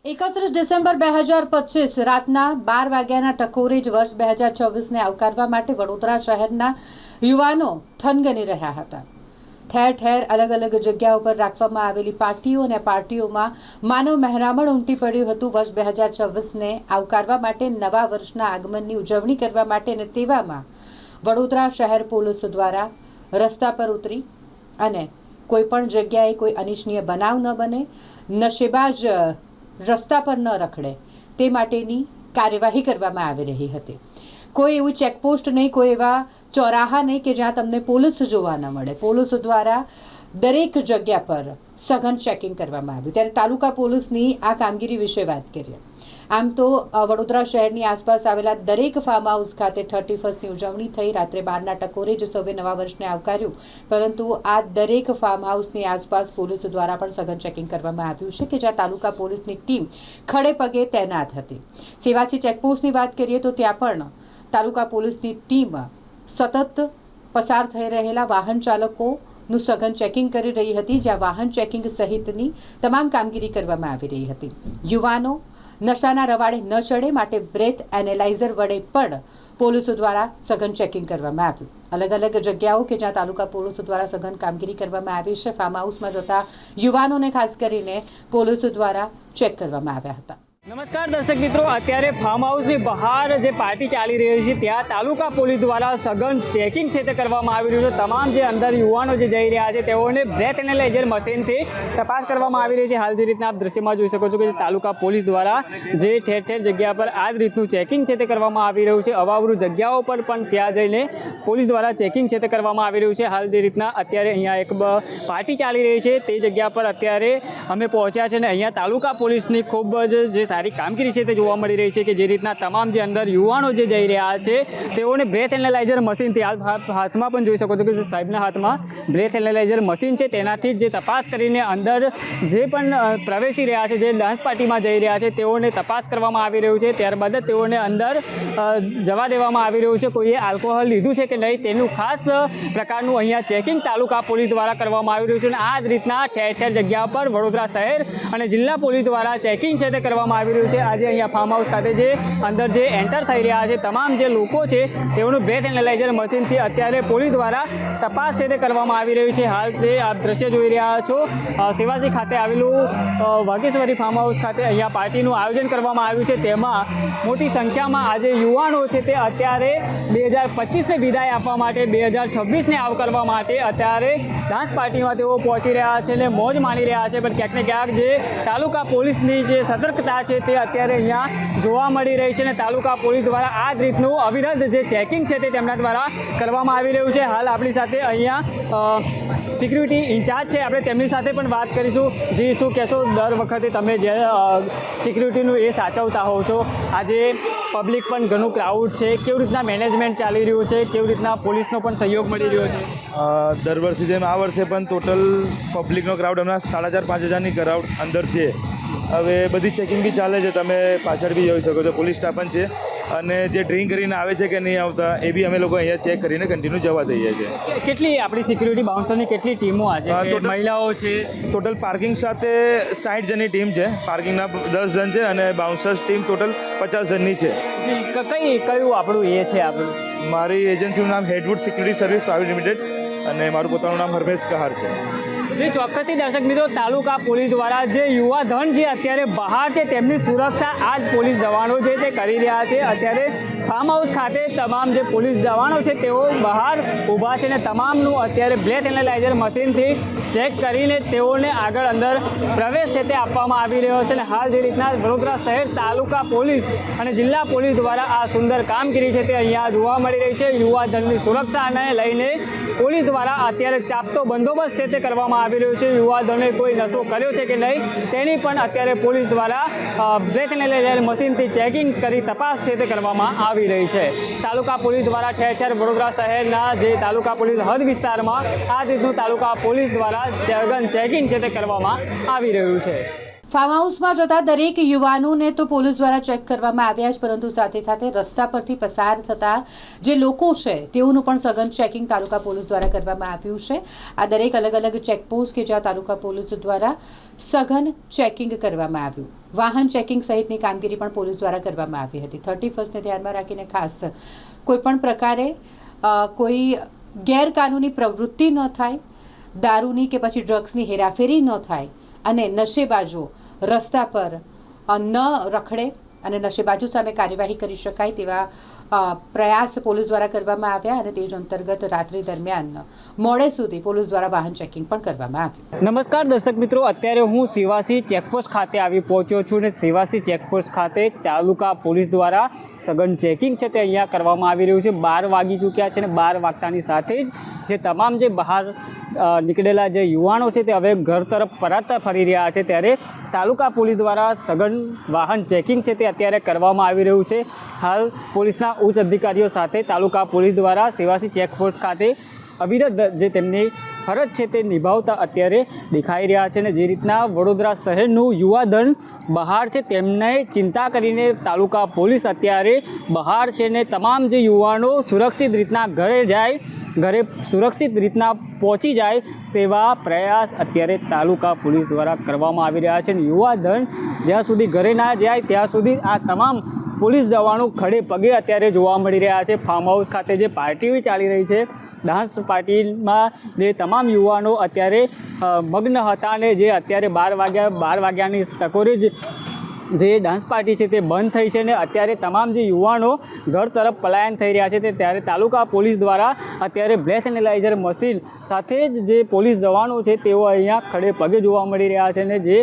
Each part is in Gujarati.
31 ડિસેમ્બર 2025 રાતના 12 વાગ્યાના ટકોરે જ વર્ષ 2024ને આવકારવા માટે વડોદરા શહેરના યુવાનો થનગની રહ્યા હતા। ઠેર ઠેર અલગ અલગ જગ્યાઓ પર રાખવામાં આવેલી પાર્ટીઓ અને પાર્ટીઓમાં માનવ મહેરામણ ઉમટી પડ્યું હતું। વર્ષ 2024ને આવકારવા માટે નવા વર્ષના આગમનની ઉજવણી કરવા માટે અને તેવામાં વડોદરા શહેર પોલીસ દ્વારા રસ્તા પર ઉતરી અને કોઈ પણ જગ્યાએ કોઈ અનિચ્છનીય બનાવ ન બને, નશેબાજ રસ્તા પર ન રખડે તે માટેની કાર્યવાહી કરવામાં આવી રહી હતી। કોઈ એવું ચેકપોસ્ટ નહીં, કોઈ એવા ચોરાહા નહીં કે જ્યાં તમને પોલીસ જોવા ન મળે। પોલીસ દ્વારા દરેક જગ્યા પર સઘન ચેકિંગ કરવામાં આવ્યું। ત્યારે તાલુકા પોલીસની આ કામગીરી વિશે વાત કરીએ। આમ તો વડોદરા શહેરની આસપાસ આવેલા દરેક ફાર્મ હાઉસ ખાતે 31ની ઉજવણી થઈ। રાત્રે 12ના ટકોરે જ સૌએ નવા વર્ષને આવકાર્યું, પરંતુ આ દરેક ફાર્મ હાઉસની આસપાસ પોલીસ દ્વારા પણ સઘન ચેકિંગ કરવામાં આવ્યું છે કે જ્યાં તાલુકા પોલીસની ટીમ ખડે પગે તૈનાત હતી। સેવાસી ચેકપોસ્ટની વાત કરીએ તો ત્યાં પણ તાલુકા પોલીસની ટીમ સતત પસાર થઈ રહેલા વાહન ચાલકોનું સઘન ચેકિંગ કરી રહી હતી, જ્યાં વાહન ચેકિંગ સહિતની તમામ કામગીરી કરવામાં આવી રહી હતી। યુવાનો નશાના રવાડે ન ચડે માટે બ્રેથ એનાલાઇઝર વડે પણ પોલીસ દ્વારા સઘન ચેકિંગ કરવામાં આવ્યું। અલગ અલગ જગ્યાઓ કે જ્યાં તાલુકા પોલીસ દ્વારા સઘન કામગીરી કરવામાં આવી છે, ફાર્મ હાઉસમાં જતા યુવાનોને ખાસ કરીને પોલીસ દ્વારા ચેક કરવામાં આવ્યા હતા। નમસ્કાર દર્શક મિત્રો, અત્યારે ફાર્મ હાઉસની બહાર જે પાર્ટી ચાલી રહી છે ત્યાં તાલુકા પોલીસ દ્વારા સઘન ચેકિંગ છે તે કરવામાં આવી રહ્યું છે। તમામ જે અંદર યુવાનો જે જઈ રહ્યા છે તેઓને બ્રેથ એનાલાઇઝર મશીનથી તપાસ કરવામાં આવી રહી છે। હાલ જે રીતના આપ દ્રશ્યમાં જોઈ શકો છો કે તાલુકા પોલીસ દ્વારા જે ઠેર ઠેર જગ્યા પર આ જ રીતનું ચેકિંગ છે તે કરવામાં આવી રહ્યું છે। અવાવરૂ જગ્યાઓ પર પણ ત્યાં જઈને પોલીસ દ્વારા ચેકિંગ છે તે કરવામાં આવી રહ્યું છે। હાલ જે રીતના અત્યારે અહીંયા એક પાર્ટી ચાલી રહી છે તે જગ્યા પર અત્યારે અમે પહોંચ્યા છે અને અહીંયા તાલુકા પોલીસની ખૂબ જ જે સારી કામગીરી છે તે જોવા મળી રહી છે કે જે રીતના તમામ જે અંદર યુવાનો જે જઈ રહ્યા છે તેઓને બ્રેથ એનાલાઇઝર મશીનથી હાથમાં પણ જોઈ શકો છો કે સાહેબના હાથમાં બ્રેથ એનાલાઇઝર મશીન છે, તેનાથી જે તપાસ કરીને અંદર જે પણ પ્રવેશી રહ્યા છે, જે ડાન્સ પાર્ટીમાં જઈ રહ્યા છે તેઓને તપાસ કરવામાં આવી રહ્યું છે। ત્યારબાદ જ તેઓને અંદર જવા દેવામાં આવી રહ્યું છે। કોઈએ આલ્કોહોલ લીધું છે કે નહીં તેનું ખાસ પ્રકારનું અહીંયા ચેકિંગ તાલુકા પોલીસ દ્વારા કરવામાં આવી રહ્યું છે અને આ જ રીતના ઠેર ઠેર જગ્યા પર વડોદરા શહેર અને જિલ્લા પોલીસ દ્વારા ચેકિંગ છે તે કરવામાં આવી રહ્યું છે। આજે અહીંયા ફાર્મ હાઉસ ખાતે જે અંદર જે એન્ટર થઈ રહ્યા છે તમામ જે લોકો છે તેઓનું બ્રેથ એનાલાઇઝર મશીનથી અત્યારે પોલીસ દ્વારા તપાસ છે તે કરવામાં આવી રહી છે। હાલ જે આપ દ્રશ્ય જોઈ રહ્યા છો સેવાસી ખાતે આવેલું વાઘેશ્વરી ફાર્મ હાઉસ ખાતે અહીંયા પાર્ટીનું આયોજન કરવામાં આવ્યું છે। તેમાં મોટી સંખ્યામાં આજે યુવાનો છે તે અત્યારે 2025ને વિદાય આપવા માટે 2026ને આવકારવા માટે અત્યારે ડાન્સ પાર્ટીમાં તેઓ પહોંચી રહ્યા છે અને મોજ માણી રહ્યા છે। પણ ક્યાંક ને ક્યાંક જે તાલુકા પોલીસની જે સતર્કતા છે તે અત્યારે અહીંયા જોવા મળી રહી છે અને તાલુકા પોલીસ દ્વારા આ જ રીતનું અવિરત જે ચેકિંગ છે તે તેમના દ્વારા કરવામાં આવી રહ્યું છે। હાલ આપણી સાથે અહીંયા સિક્યુરિટી ઇન્ચાર્જ છે, આપણે તેમની સાથે પણ વાત કરીશું। જી, શું કહેશો, દર વખતે તમે જે સિક્યુરિટીનું એ સાચવતા હોવ છો, આજે પબ્લિક પણ ઘણું ક્રાઉડ છે, કેવી રીતના મેનેજમેન્ટ ચાલી રહ્યું છે, કેવી રીતના પોલીસનો પણ સહયોગ મળી રહ્યો છે? દર વર્ષે જેમ આ વર્ષે પણ ટોટલ પબ્લિકનો ક્રાઉડ હમણાં 4,500 5,000ની ક્રાઉડ અંદર છે। હવે બધી ચેકિંગ બી ચાલે છે, તમે પાછળ બી જોઈ શકો છો, પોલીસ સ્ટાફ પણ છે અને જે ડ્રિંક કરીને આવે છે કે નહીં આવતા એ બી અમે લોકો અહીંયા ચેક કરીને કન્ટિન્યુ જવા દઈએ છીએ। કેટલી આપણી સિક્યુરિટી બાઉન્સરની કેટલી ટીમો આજે છે? મહિલાઓ છે? ટોટલ પાર્કિંગ સાથે 60 જણની ટીમ છે, પાર્કિંગના 10 જણ છે અને બાઉન્સર્સ ટીમ ટોટલ 50 જણની છે। કયું આપણું એ છે? આપણું મારી એજન્સીનું નામ હેડવુડ સિક્યુરિટી સર્વિસ પ્રાઇવેટ લિમિટેડ અને મારું પોતાનું નામ હરમેશ કહાર છે। જે ચોક્કસથી દર્શક મિત્રો, તાલુકા પોલીસ દ્વારા જે યુવા ધન જે અત્યારે બહાર છે તેમની સુરક્ષા આ જ પોલીસ જવાનો છે તે કરી રહ્યા છે। અત્યારે ફાર્મ હાઉસ ખાતે તમામ જે પોલીસ જવાનો છે તેઓ બહાર ઊભા છે અને તમામનું અત્યારે બ્રેથ એનાલાઇઝર મશીનથી ચેક કરીને તેઓને આગળ અંદર પ્રવેશ છે તે આપવામાં આવી રહ્યો છે। અને હાલ જે રીતના વડોદરા શહેર તાલુકા પોલીસ અને જિલ્લા પોલીસ દ્વારા આ સુંદર કામગીરી છે તે અહીંયા જોવા મળી રહી છે। યુવા ધનની સુરક્ષાને લઈને પોલીસ દ્વારા અત્યારે ચાપતો બંદોબસ્ત છે તે કરવામાં આવી રહ્યો છે। યુવા ધને કોઈ નશો કર્યો છે કે નહીં તેની પણ અત્યારે પોલીસ દ્વારા બ્રેથ એનાલાઇઝર મશીનથી ચેકિંગ કરી તપાસ છે તે કરવામાં આવી રહી છે। તાલુકા પોલીસ દ્વારા ઠેર ઠેર વડોદરા શહેરના જે તાલુકા પોલીસ હદ વિસ્તારમાં આ રીતનું તાલુકા પોલીસ દ્વારા સઘન ચેકિંગ છે તે કરવામાં આવી રહ્યું છે। ફાર્મ હાઉસમાં જતા દરેક યુવાનોને તો પોલીસ દ્વારા ચેક કરવામાં આવ્યા જ, પરંતુ સાથે સાથે રસ્તા પરથી પસાર થતા જે લોકો છે તેઓનું પણ સઘન ચેકિંગ તાલુકા પોલીસ દ્વારા કરવામાં આવ્યું છે. આ દરેક અલગ અલગ ચેકપોસ્ટ કે જ્યાં તાલુકા પોલીસ દ્વારા સઘન ચેકિંગ કરવામાં આવ્યું. વાહન ચેકિંગ સહિતની કામગીરી પણ પોલીસ દ્વારા કરવામાં આવી હતી. 31st ને ધ્યાનમાં રાખીને ખાસ કોઈપણ પ્રકારે કોઈ ગેરકાનૂની પ્રવૃત્તિ ન થાય, દારૂની કે પછી ડ્રગ્સની હેરાફેરી ન થાય અને નશેબાજો રસ્તા પર ન રખડે અને નશેબાજો સામે કાર્યવાહી કરી શકાય તેવા પ્રયાસ પોલીસ દ્વારા કરવામાં આવ્યા અને તે જ અંતર્ગત રાત્રિ દરમિયાન મોડે સુધી પોલીસ દ્વારા વાહન ચેકિંગ પણ કરવામાં આવ્યું. નમસ્કાર દર્શક મિત્રો, અત્યારે હું સેવાસી ચેકપોસ્ટ ખાતે આવી પહોંચ્યો છું અને સેવાસી ચેકપોસ્ટ ખાતે તાલુકા પોલીસ દ્વારા સઘન ચેકિંગ છે તે અહીંયા કરવામાં આવી રહ્યું છે. 12 વાગી ચૂક્યા છે અને 12 વાગતાની સાથે જ જે તમામ જે બહાર નીકળેલા જે યુવાનો છે તે હવે ઘર તરફ પરત ફરી રહ્યા છે, ત્યારે તાલુકા પોલીસ દ્વારા સઘન વાહન ચેકિંગ છે તે અત્યારે કરવામાં આવી રહ્યું છે. હાલ પોલીસના ઉચ્ચ અધિકારીઓ સાથે તાલુકા પોલીસ દ્વારા સેવાસી ચેકપોસ્ટ ખાતે અવિરત જે તેમની ફરજ છે તે નિભાવતા અત્યારે દેખાઈ રહ્યા છે. અને જે રીતના વડોદરા શહેરનું યુવાધન બહાર છે તેમને ચિંતા કરીને તાલુકા પોલીસ અત્યારે બહાર છે ને તમામ જે યુવાનો સુરક્ષિત રીતના ઘરે જાય, ઘરે સુરક્ષિત રીતના પહોંચી જાય તેવા પ્રયાસ અત્યારે તાલુકા પોલીસ દ્વારા કરવામાં આવી રહ્યા છે. યુવાધન જ્યાં સુધી ઘરે ના જાય ત્યાં સુધી આ તમામ પોલીસ જવાનો ખડે પગે અત્યારે જોવા મળી રહ્યા છે. ફાર્મ હાઉસ ખાતે જે પાર્ટીઓ ચાલી રહી છે, ડાન્સ પાર્ટીમાં જે તમામ યુવાનો અત્યારે મગ્ન હતા અને જે અત્યારે 12 વાગ્યાની ટકોરે જ જે ડાન્સ પાર્ટી છે તે બંધ થઈ છે અને અત્યારે તમામ જે યુવાનો ઘર તરફ પલાયન થઈ રહ્યા છે તે ત્યારે તાલુકા પોલીસ દ્વારા અત્યારે બ્રેથ એનાલાઇઝર મશીન સાથે જ જે પોલીસ જવાનો છે તેઓ અહીંયા ખડે પગે જોવા મળી રહ્યા છે અને જે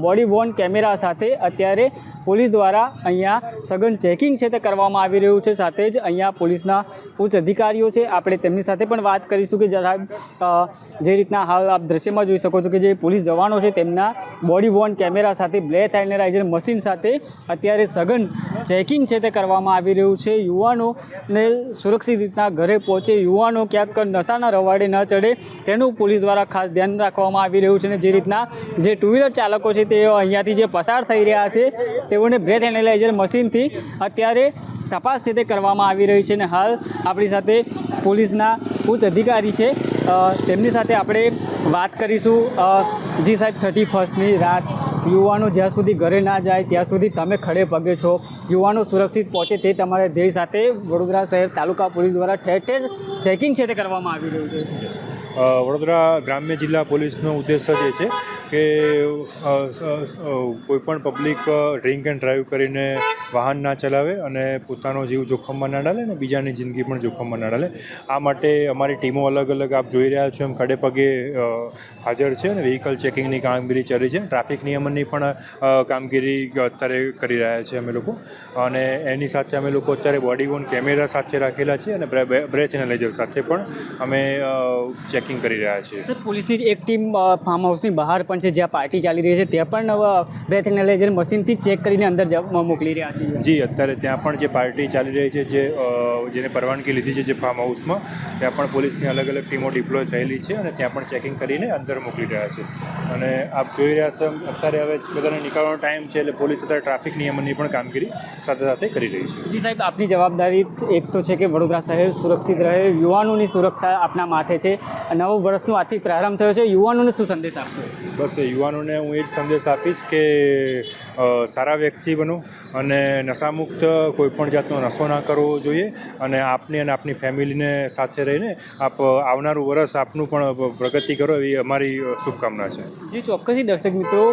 બોડી વોર્ન કેમેરા સાથે અત્યારે પોલીસ દ્વારા અહીંયા સઘન ચેકિંગ છે તે કરવામાં આવી રહ્યું છે. સાથે જ અહીંયા પોલીસના ઉચ્ચ અધિકારીઓ છે, આપણે તેમની સાથે પણ વાત કરીશું કે સાહેબ જે રીતના હાલ આપ દ્રશ્યમાં જોઈ શકો છો કે જે પોલીસ જવાનો છે તેમના બોડી વોર્ન કેમેરા સાથે બ્રેથ એનાલાઇઝર મશીન સાથે અત્યારે સઘન ચેકિંગ છે તે કરવામાં આવી રહ્યું છે. યુવાનોને સુરક્ષિત રીતના ઘરે પહોંચે, યુવાનો ક્યાંક નશાના રવાડે ન ચડે તેનું પોલીસ દ્વારા ખાસ ધ્યાન રાખવામાં આવી રહ્યું છે. અને જે રીતના જે ટુ વ્હીલર ચાલકો છે તેઓ અહીંયાથી જે પસાર થઈ રહ્યા છે તેઓને બ્રેથ એનાલાઇઝર મશીનથી અત્યારે તપાસ છે તે કરવામાં આવી રહી છે. અને હાલ આપણી સાથે પોલીસના ઉચ્ચ અધિકારી છે, તેમની સાથે આપણે વાત કરીશું. જી સાહેબ, 31st રાત યુવાનો જ્યાં સુધી ઘરે ના જાય ત્યાં સુધી તમે ખડે પગે છો, યુવાનો સુરક્ષિત પહોંચે તે તમારા ધ્યેય સાથે વડોદરા શહેર તાલુકા પોલીસ દ્વારા ઠેર ઠેર ચેકિંગ છે તે કરવામાં આવી રહ્યું છે. વડોદરા ગ્રામ્ય જિલ્લા પોલીસનો ઉદ્દેશ્ય જે છે કે કોઈપણ પબ્લિક ડ્રિંક એન્ડ ડ્રાઈવ કરીને વાહન ના ચલાવે અને પોતાનો જીવ જોખમમાં ના ડાલે અને બીજાની જિંદગી પણ જોખમમાં ના ડાલે. આ માટે અમારી ટીમો અલગ અલગ આપ જોઈ રહ્યા છો એમ ખડે પગે હાજર છે અને વ્હીકલ ચેકિંગની કામગીરી ચાલી છે. ટ્રાફિક નિયમનની પણ કામગીરી અત્યારે કરી રહ્યા છે અમે લોકો, અને એની સાથે અમે લોકો અત્યારે બોડી વોર્ન કેમેરા સાથે રાખેલા છે અને બ્રેથ એનાલાઇઝર સાથે પણ અમે ચેકિંગ કરી રહ્યા છીએ. સર, પોલીસની એક ટીમ ફાર્મ હાઉસની બહાર પણ છે જ્યાં પાર્ટી ચાલી રહી છે, ત્યાં પણ બ્રેથ એનાલાઇઝર મશીનથી ચેક કરીને અંદર મોકલી રહ્યા છે. જી, અત્યારે ત્યાં પણ જે પાર્ટી ચાલી રહી છે, જેને પરવાનગી લીધી છે જે ફાર્મ હાઉસમાં, ત્યાં પણ પોલીસની અલગ અલગ ટીમો ડિપ્લોય થયેલી છે અને ત્યાં પણ ચેકિંગ કરીને અંદર મોકલી રહ્યા છે. અને આપ જોઈ રહ્યા છો અત્યારે હવે બધાને નીકળવાનો ટાઈમ છે એટલે પોલીસ અત્યારે ટ્રાફિક નિયમનની પણ કામગીરી સાથે સાથે કરી રહી છે. જી સાહેબ, આપની જવાબદારી એક તો છે કે વડોદરા શહેર સુરક્ષિત રહે, યુવાનોની સુરક્ષા આપના માથે છે. નવું વર્ષનું આજથી પ્રારંભ થયો છે, યુવાનોને શું સંદેશ આપશો? બસ યુવાનોને હું એ જ સંદેશ આપીશ કે સારા વ્યક્તિ બનો અને નશામુક્ત કોઈપણ જાતનો નશો ના કરવો જોઈએ અને આપની અને આપની ફેમિલીને સાથે રહીને આપ આવનારું વર્ષ આપનું પણ પ્રગતિ કરો એવી અમારી શુભકામના છે. જી ચોક્કસથી દર્શક મિત્રો,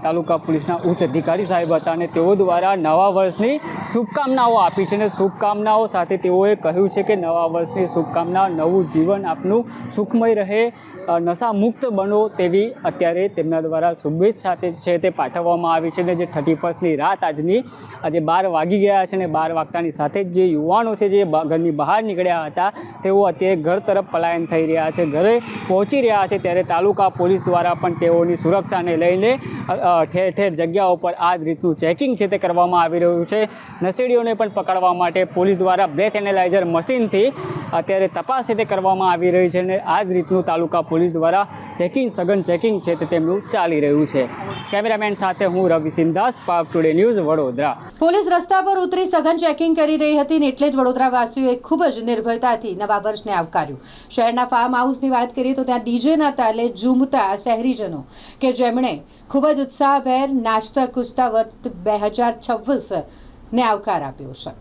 તાલુકા પોલીસના ઉચ્ચ અધિકારી સાહેબ હતા અને તેઓ દ્વારા નવા વર્ષની શુભકામનાઓ આપી છે અને શુભકામનાઓ સાથે તેઓએ કહ્યું છે કે નવા વર્ષની શુભકામના, નવું જીવન આપનું સુખમય રહે, નશા મુક્ત બનો તેવી અત્યારે તેમના દ્વારા શુભેચ્છા છે તે પાઠવવામાં આવી છે. અને જે 31st રાત આજે 12 વાગી ગયા છે અને 12 વાગતાની સાથે જ જે યુવાનો છે જે ઘરની બહાર નીકળ્યા હતા તેઓ અત્યારે ઘર તરફ પલાયન થઈ રહ્યા છે, ઘરે પહોંચી રહ્યા છે, ત્યારે તાલુકા પોલીસ દ્વારા પણ તેઓની સુરક્ષાને લઈને ઠેર ઠેર જગ્યાઓ પર આ જ રીતનું ચેકિંગ છે તે કરવામાં આવી રહ્યું છે. નશેડીઓને પણ પકડવા માટે પોલીસ દ્વારા બ્રેથ એનાલાઇઝર મશીનથી અત્યારે તપાસ છે તે કરવામાં આવી રહી છે અને આ જ રીતનું તાલુકા પોલીસ દ્વારા સઘન ચેકિંગ છે તે તેમનું ચાલી રહ્યું છે. કેમેરામેન સાથે હું રવિ સિંધાસ, પાક ટુડે ન્યૂઝ, વડોદરા. પોલીસ રસ્તા પર ઉતરી સઘન ચેકિંગ કરી રહી હતી ને એટલે જ વડોદરાવાસીઓએ ખૂબ જ નિર્ભયતાથી નવા વર્ષને આવકાર્યું. શહેરના ફાર્મ હાઉસની વાત કરીએ તો ત્યાં ડીજેના તાલે ઝૂમતા શહેરીજનો કે જેમણે ખૂબ જ ઉત્સાહભેર નાચતા કૂદતા વર્ષ 2026 ને આવકાર આપ્યો છે.